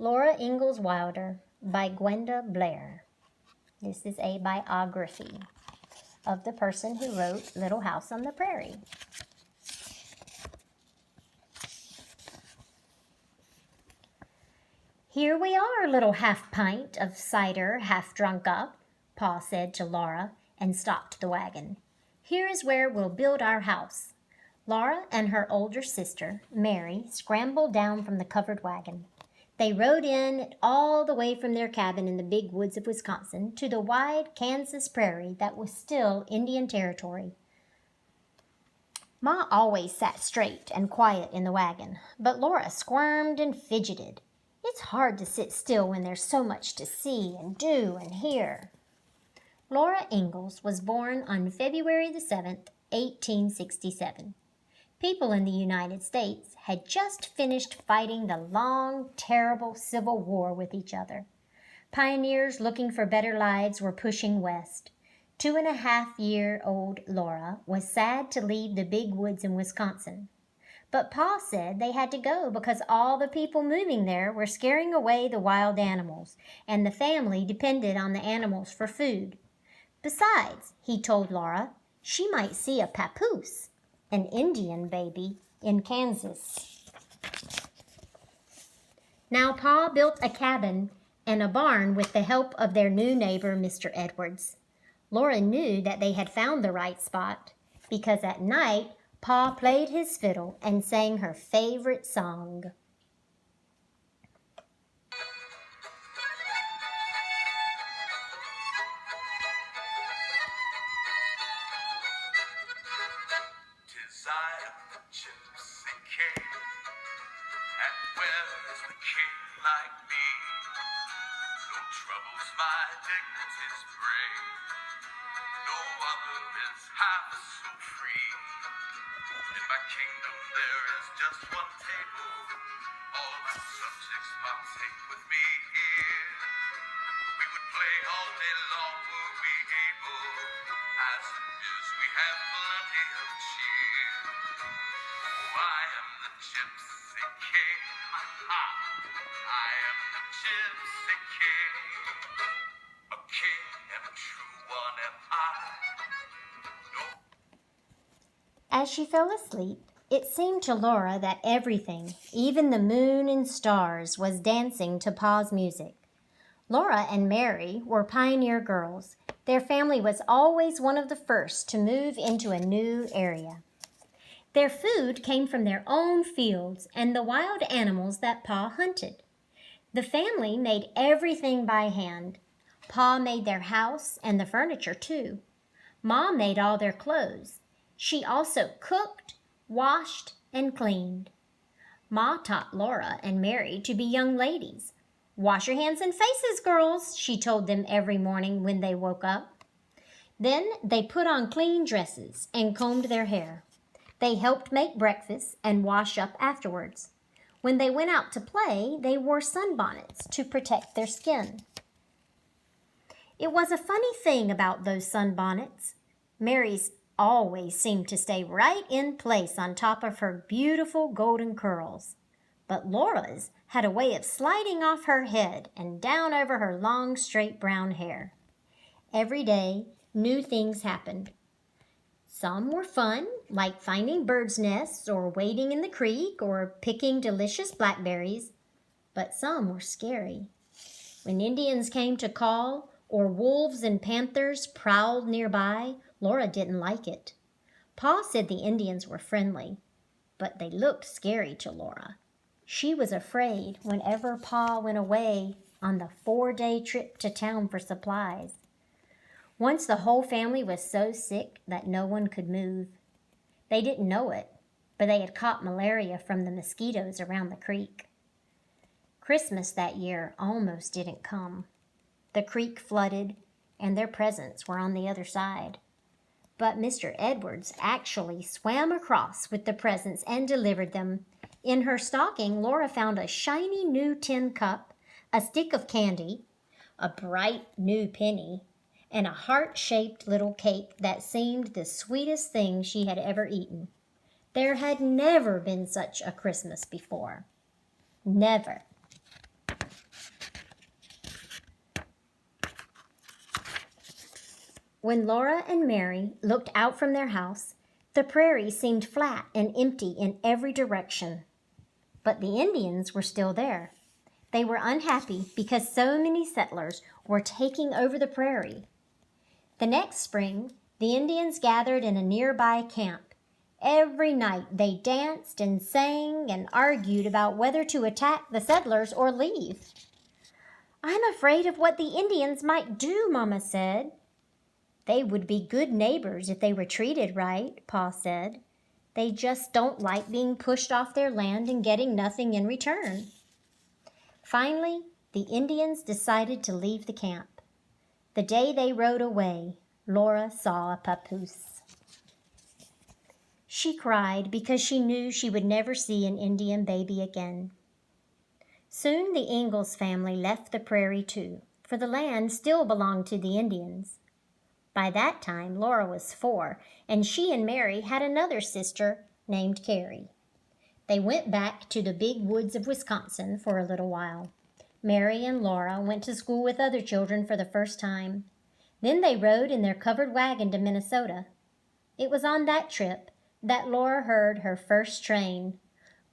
Laura Ingalls Wilder by Gwenda Blair. This is a biography of the person who wrote Little House on the Prairie. Here we are, little half-pint of cider half drunk up, Pa said to Laura, and stopped the wagon. Here is where we'll build our house. Laura and her older sister, Mary, scrambled down from the covered wagon. They rode in all the way from their cabin in the big woods of Wisconsin to the wide Kansas prairie that was still Indian territory. Ma always sat straight and quiet in the wagon, but Laura squirmed and fidgeted. It's hard to sit still when there's so much to see and do and hear. Laura Ingalls was born on February the 7th, 1867. People in the United States had just finished fighting the long, terrible Civil War with each other. Pioneers looking for better lives were pushing west. 2.5-year-old Laura was sad to leave the big woods in Wisconsin. But Pa said they had to go because all the people moving there were scaring away the wild animals, and the family depended on the animals for food. Besides, he told Laura, she might see a papoose, an Indian baby, in Kansas. Now Pa built a cabin and a barn with the help of their new neighbor, Mr. Edwards. Laura knew that they had found the right spot because at night Pa played his fiddle and sang her favorite song. "'Tis I am the gypsy king, and where's the king like me? No troubles my dignities bring, no other is half so free. In my kingdom there is just one table, all my subjects partake with me here. We would play all day long were we able, as it is we have plenty of cheer. Oh, I am the gypsy king, ha! I am the gypsy king, a king and a true one am I. As she fell asleep, it seemed to Laura that everything, even the moon and stars, was dancing to Pa's music. Laura and Mary were pioneer girls. Their family was always one of the first to move into a new area. Their food came from their own fields and the wild animals that Pa hunted. The family made everything by hand. Pa made their house and the furniture too. Ma made all their clothes. She also cooked, washed, and cleaned. Ma taught Laura and Mary to be young ladies. "Wash your hands and faces, girls," she told them every morning when they woke up. Then they put on clean dresses and combed their hair. They helped make breakfast and wash up afterwards. When they went out to play, they wore sunbonnets to protect their skin. It was a funny thing about those sunbonnets. Mary's always seemed to stay right in place on top of her beautiful golden curls. But Laura's had a way of sliding off her head and down over her long, straight brown hair. Every day, new things happened. Some were fun, like finding birds' nests or wading in the creek or picking delicious blackberries. But some were scary. When Indians came to call or wolves and panthers prowled nearby, Laura didn't like it. Pa said the Indians were friendly, but they looked scary to Laura. She was afraid whenever Pa went away on the 4-day trip to town for supplies. Once the whole family was so sick that no one could move. They didn't know it, but they had caught malaria from the mosquitoes around the creek. Christmas that year almost didn't come. The creek flooded, and their presents were on the other side. But Mr. Edwards actually swam across with the presents and delivered them. In her stocking, Laura found a shiny new tin cup, a stick of candy, a bright new penny, and a heart-shaped little cake that seemed the sweetest thing she had ever eaten. There had never been such a Christmas before. Never. When Laura and Mary looked out from their house, the prairie seemed flat and empty in every direction. But the Indians were still there. They were unhappy because so many settlers were taking over the prairie. The next spring, the Indians gathered in a nearby camp. Every night they danced and sang and argued about whether to attack the settlers or leave. "I'm afraid of what the Indians might do," Mama said. "They would be good neighbors if they were treated right," Pa said. "They just don't like being pushed off their land and getting nothing in return." Finally, the Indians decided to leave the camp. The day they rode away, Laura saw a papoose. She cried because she knew she would never see an Indian baby again. Soon the Ingalls family left the prairie too, for the land still belonged to the Indians. By that time, Laura was 4, and she and Mary had another sister named Carrie. They went back to the big woods of Wisconsin for a little while. Mary and Laura went to school with other children for the first time. Then they rode in their covered wagon to Minnesota. It was on that trip that Laura heard her first train.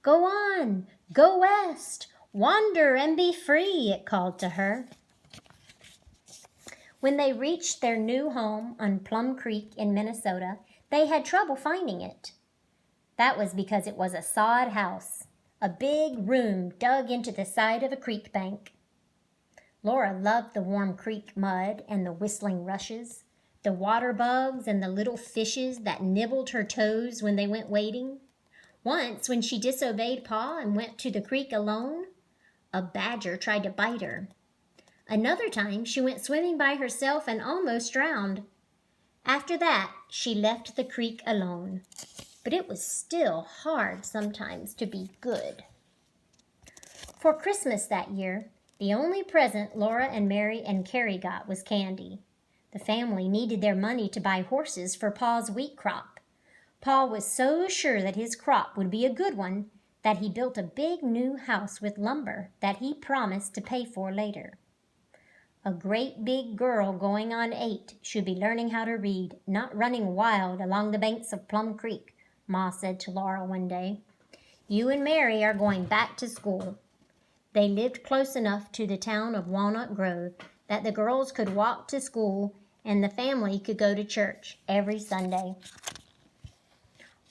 "Go on, go west, wander and be free," it called to her. When they reached their new home on Plum Creek in Minnesota, they had trouble finding it. That was because it was a sod house, a big room dug into the side of a creek bank. Laura loved the warm creek mud and the whistling rushes, the water bugs and the little fishes that nibbled her toes when they went wading. Once, when she disobeyed Pa and went to the creek alone, a badger tried to bite her. Another time, she went swimming by herself and almost drowned. After that, she left the creek alone. But it was still hard sometimes to be good. For Christmas that year, the only present Laura and Mary and Carrie got was candy. The family needed their money to buy horses for Pa's wheat crop. Pa was so sure that his crop would be a good one that he built a big new house with lumber that he promised to pay for later. A great big girl going on 8 should be learning how to read, not running wild along the banks of Plum Creek, Ma said to Laura one day. "You and Mary are going back to school." They lived close enough to the town of Walnut Grove that the girls could walk to school and the family could go to church every Sunday.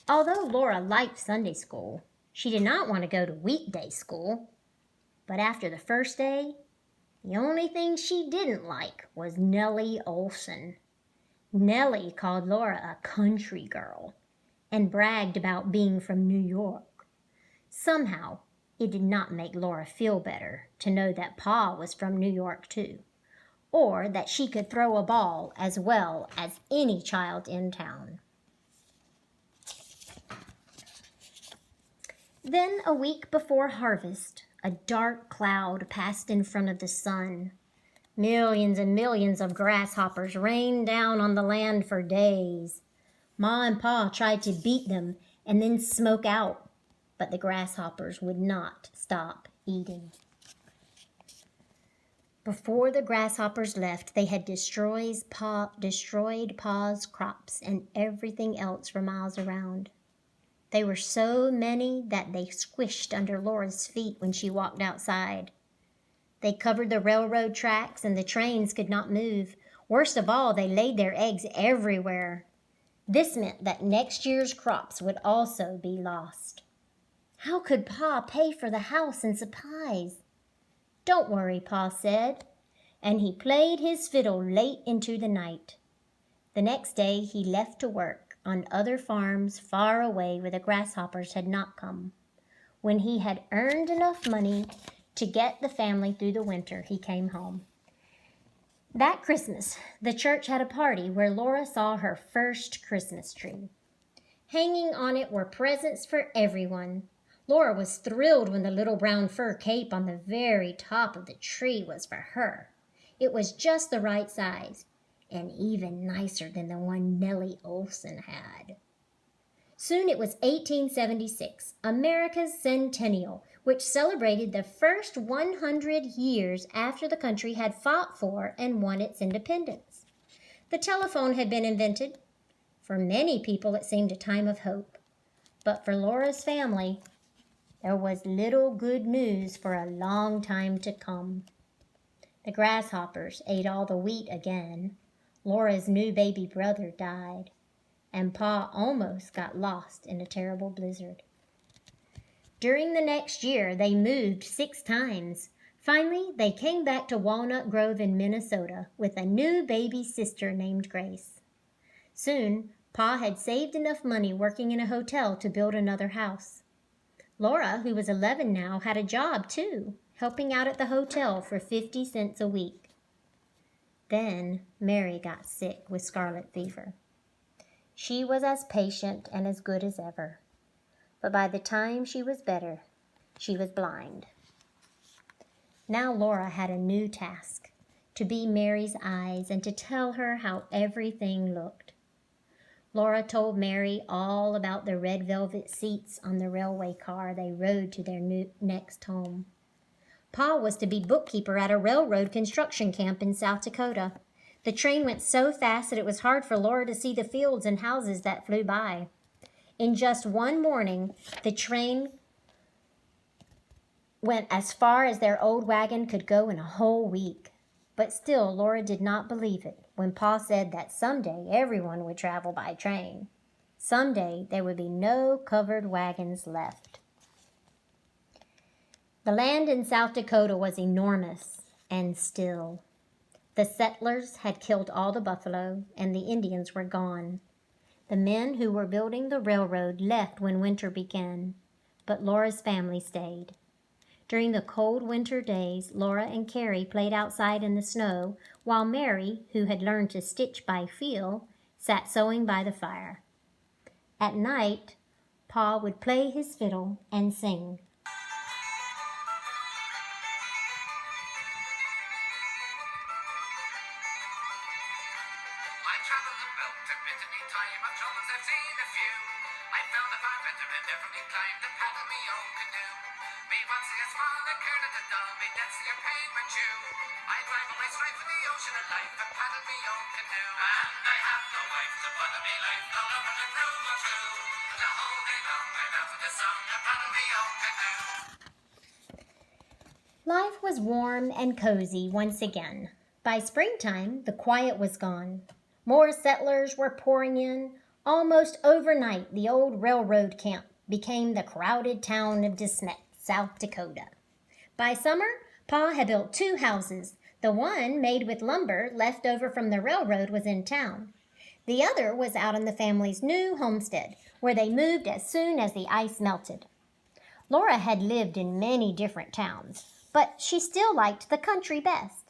Although Laura liked Sunday school, she did not want to go to weekday school. But after the first day, the only thing she didn't like was Nellie Olson. Nellie called Laura a country girl and bragged about being from New York. Somehow, it did not make Laura feel better to know that Pa was from New York too, or that she could throw a ball as well as any child in town. Then, a week before harvest, a dark cloud passed in front of the sun. Millions and millions of grasshoppers rained down on the land for days. Ma and Pa tried to beat them and then smoke out, but the grasshoppers would not stop eating. Before the grasshoppers left, they had destroyed Pa's crops and everything else for miles around. They were so many that they squished under Laura's feet when she walked outside. They covered the railroad tracks and the trains could not move. Worst of all, they laid their eggs everywhere. This meant that next year's crops would also be lost. How could Pa pay for the house and supplies? "Don't worry," Pa said, and he played his fiddle late into the night. The next day he left to work on other farms far away where the grasshoppers had not come. When he had earned enough money to get the family through the winter, he came home. That Christmas, the church had a party where Laura saw her first Christmas tree. Hanging on it were presents for everyone. Laura was thrilled when the little brown fur cape on the very top of the tree was for her. It was just the right size, and even nicer than the one Nellie Olson had. Soon it was 1876, America's centennial, which celebrated the first 100 years after the country had fought for and won its independence. The telephone had been invented. For many people, it seemed a time of hope. But for Laura's family, there was little good news for a long time to come. The grasshoppers ate all the wheat again. Laura's new baby brother died, and Pa almost got lost in a terrible blizzard. During the next year, they moved 6 times. Finally, they came back to Walnut Grove in Minnesota with a new baby sister named Grace. Soon, Pa had saved enough money working in a hotel to build another house. Laura, who was 11 now, had a job too, helping out at the hotel for 50 cents a week. Then Mary got sick with scarlet fever. She was as patient and as good as ever. But by the time she was better, she was blind. Now Laura had a new task, to be Mary's eyes and to tell her how everything looked. Laura told Mary all about the red velvet seats on the railway car they rode to their next home. Pa was to be bookkeeper at a railroad construction camp in South Dakota. The train went so fast that it was hard for Laura to see the fields and houses that flew by. In just one morning, the train went as far as their old wagon could go in a whole week. But still, Laura did not believe it when Pa said that someday everyone would travel by train. Someday there would be no covered wagons left. The land in South Dakota was enormous and still. The settlers had killed all the buffalo, and the Indians were gone. The men who were building the railroad left when winter began, but Laura's family stayed. During the cold winter days, Laura and Carrie played outside in the snow, while Mary, who had learned to stitch by feel, sat sewing by the fire. At night, Pa would play his fiddle and sing. I travel the belt a bit of me time, of troubles I've seen a few. I found a far better and never been climbed and paddle me own canoe. Me want see a small a curl at the dull, me dead see a pain my chew. I drive away straight for the ocean of life and paddle me own canoe. And I have no wife to bother me life, no lover to prove me true. The whole day long I'm out with the sun and paddle me own canoe. Life was warm and cozy once again. By springtime, the quiet was gone. More settlers were pouring in. Almost overnight, the old railroad camp became the crowded town of De Smet, South Dakota. By summer, Pa had built 2 houses. The one, made with lumber left over from the railroad, was in town. The other was out in the family's new homestead, where they moved as soon as the ice melted. Laura had lived in many different towns, but she still liked the country best.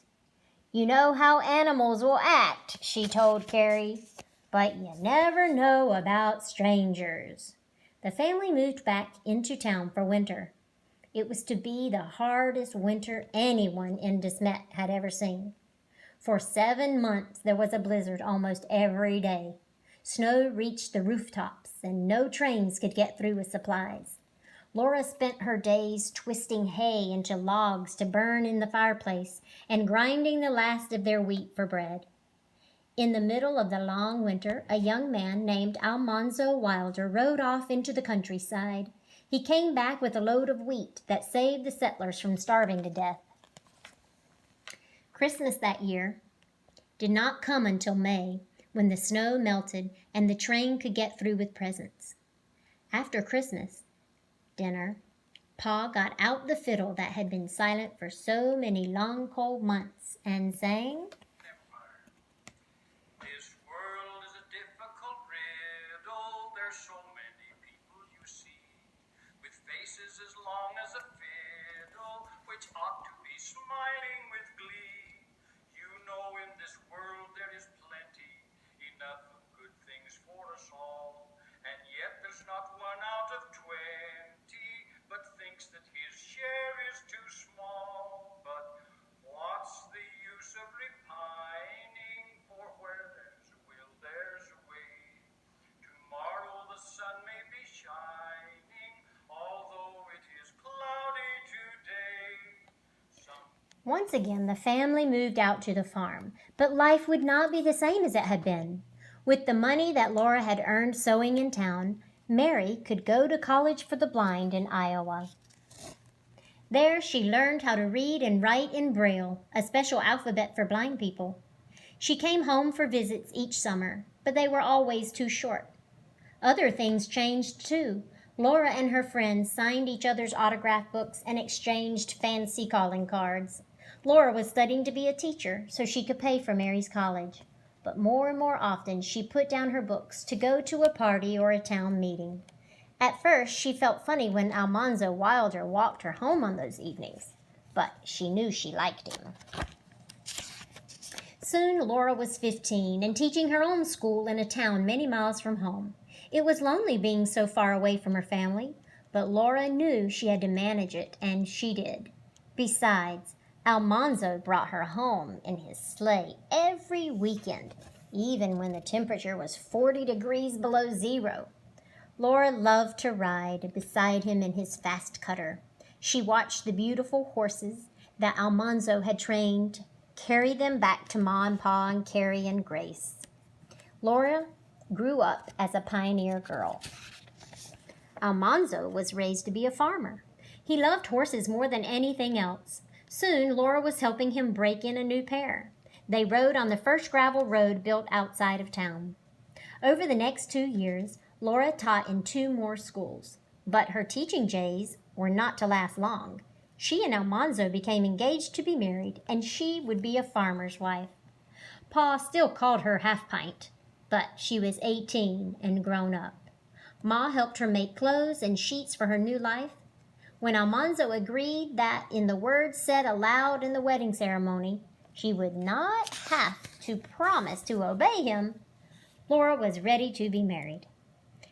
"You know how animals will act," she told Carrie, "but you never know about strangers." The family moved back into town for winter. It was to be the hardest winter anyone in De Smet had ever seen. For 7 months there was a blizzard almost every day. Snow reached the rooftops, and no trains could get through with supplies. Laura spent her days twisting hay into logs to burn in the fireplace and grinding the last of their wheat for bread. In the middle of the long winter, a young man named Almanzo Wilder rode off into the countryside. He came back with a load of wheat that saved the settlers from starving to death. Christmas that year did not come until May, when the snow melted and the train could get through with presents. After Christmas dinner, Pa got out the fiddle that had been silent for so many long cold months and sang, This world is a difficult riddle. There's so many people you see, with faces as long as a fiddle, which ought to be smiling with glee. You know in this world there is plenty, enough of good things for us all, and yet there's not one out of 20 but thinks that his share is too small. But what's the use of repining? Once again, the family moved out to the farm, but life would not be the same as it had been. With the money that Laura had earned sewing in town, Mary could go to college for the blind in Iowa. There, she learned how to read and write in Braille, a special alphabet for blind people. She came home for visits each summer, but they were always too short. Other things changed too. Laura and her friends signed each other's autograph books and exchanged fancy calling cards. Laura was studying to be a teacher so she could pay for Mary's college. But more and more often she put down her books to go to a party or a town meeting. At first she felt funny when Almanzo Wilder walked her home on those evenings, but she knew she liked him. Soon Laura was 15 and teaching her own school in a town many miles from home. It was lonely being so far away from her family, but Laura knew she had to manage it, and she did. Besides, Almanzo brought her home in his sleigh every weekend, even when the temperature was 40 degrees below zero. Laura loved to ride beside him in his fast cutter. She watched the beautiful horses that Almanzo had trained carry them back to Ma and Pa and Carrie and Grace. Laura grew up as a pioneer girl. Almanzo was raised to be a farmer. He loved horses more than anything else. Soon, Laura was helping him break in a new pair. They rode on the first gravel road built outside of town. Over the next 2 years, Laura taught in 2 more schools. But her teaching days were not to last long. She and Almanzo became engaged to be married, and she would be a farmer's wife. Pa still called her Half-Pint, but she was 18 and grown up. Ma helped her make clothes and sheets for her new life. When Almanzo agreed that, in the words said aloud in the wedding ceremony, she would not have to promise to obey him, Laura was ready to be married.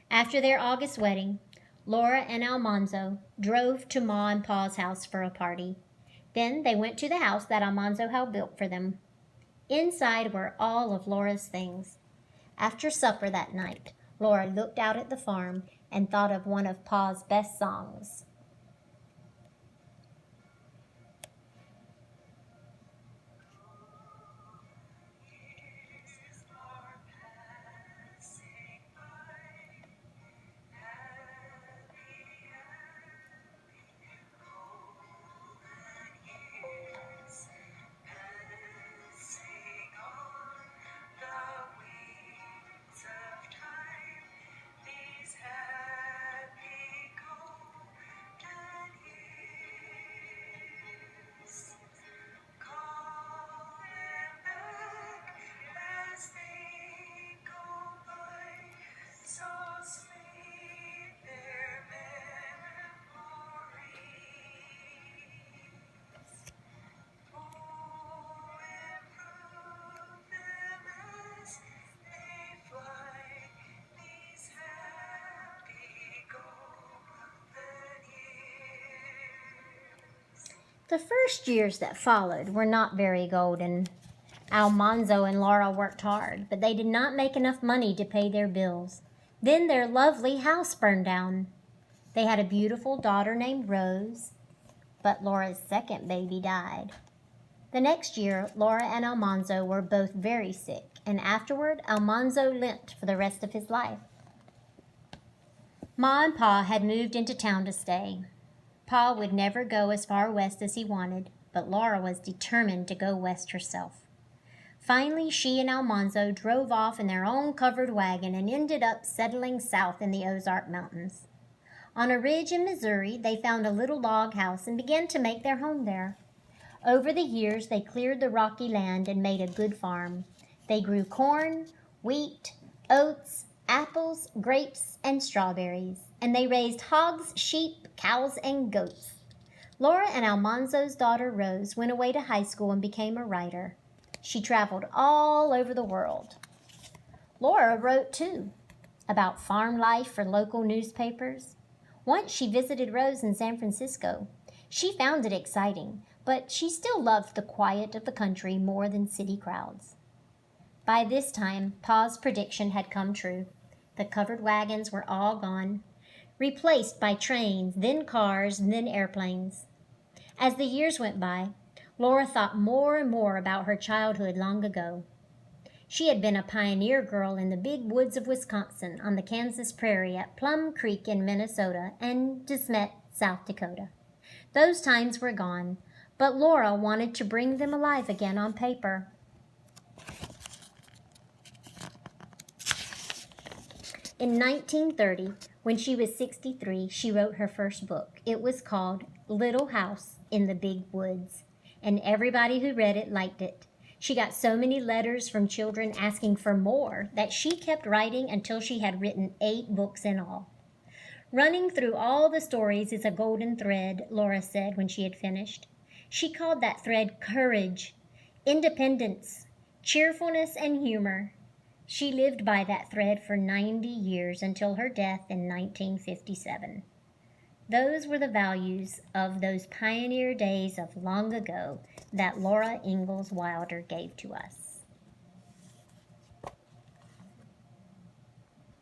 After their August wedding, Laura and Almanzo drove to Ma and Pa's house for a party. Then they went to the house that Almanzo had built for them. Inside were all of Laura's things. After supper that night, Laura looked out at the farm and thought of one of Pa's best songs. The first years that followed were not very golden. Almanzo and Laura worked hard, but they did not make enough money to pay their bills. Then their lovely house burned down. They had a beautiful daughter named Rose, but Laura's second baby died. The next year, Laura and Almanzo were both very sick, and afterward, Almanzo limped for the rest of his life. Ma and Pa had moved into town to stay. Pa would never go as far west as he wanted, but Laura was determined to go west herself. Finally, she and Almanzo drove off in their own covered wagon and ended up settling south in the Ozark Mountains. On a ridge in Missouri, they found a little log house and began to make their home there. Over the years, they cleared the rocky land and made a good farm. They grew corn, wheat, oats, apples, grapes, and strawberries, and they raised hogs, sheep, cows, and goats. Laura and Almanzo's daughter Rose went away to high school and became a writer. She traveled all over the world. Laura wrote too, about farm life for local newspapers. Once she visited Rose in San Francisco. She found it exciting, but she still loved the quiet of the country more than city crowds. By this time, Pa's prediction had come true. The covered wagons were all gone, replaced by trains, then cars, and then airplanes. As the years went by, Laura thought more and more about her childhood long ago. She had been a pioneer girl in the big woods of Wisconsin, on the Kansas prairie, at Plum Creek in Minnesota, and De Smet, South Dakota. Those times were gone, but Laura wanted to bring them alive again on paper. In 1930, when she was 63, she wrote her first book. It was called Little House in the Big Woods, and everybody who read it liked it. She got so many letters from children asking for more that she kept writing until she had written 8 books in all. Running through all the stories is a golden thread, Laura said when she had finished. She called that thread courage, independence, cheerfulness, and humor. She lived by that thread for 90 years until her death in 1957. Those were the values of those pioneer days of long ago that Laura Ingalls Wilder gave to us.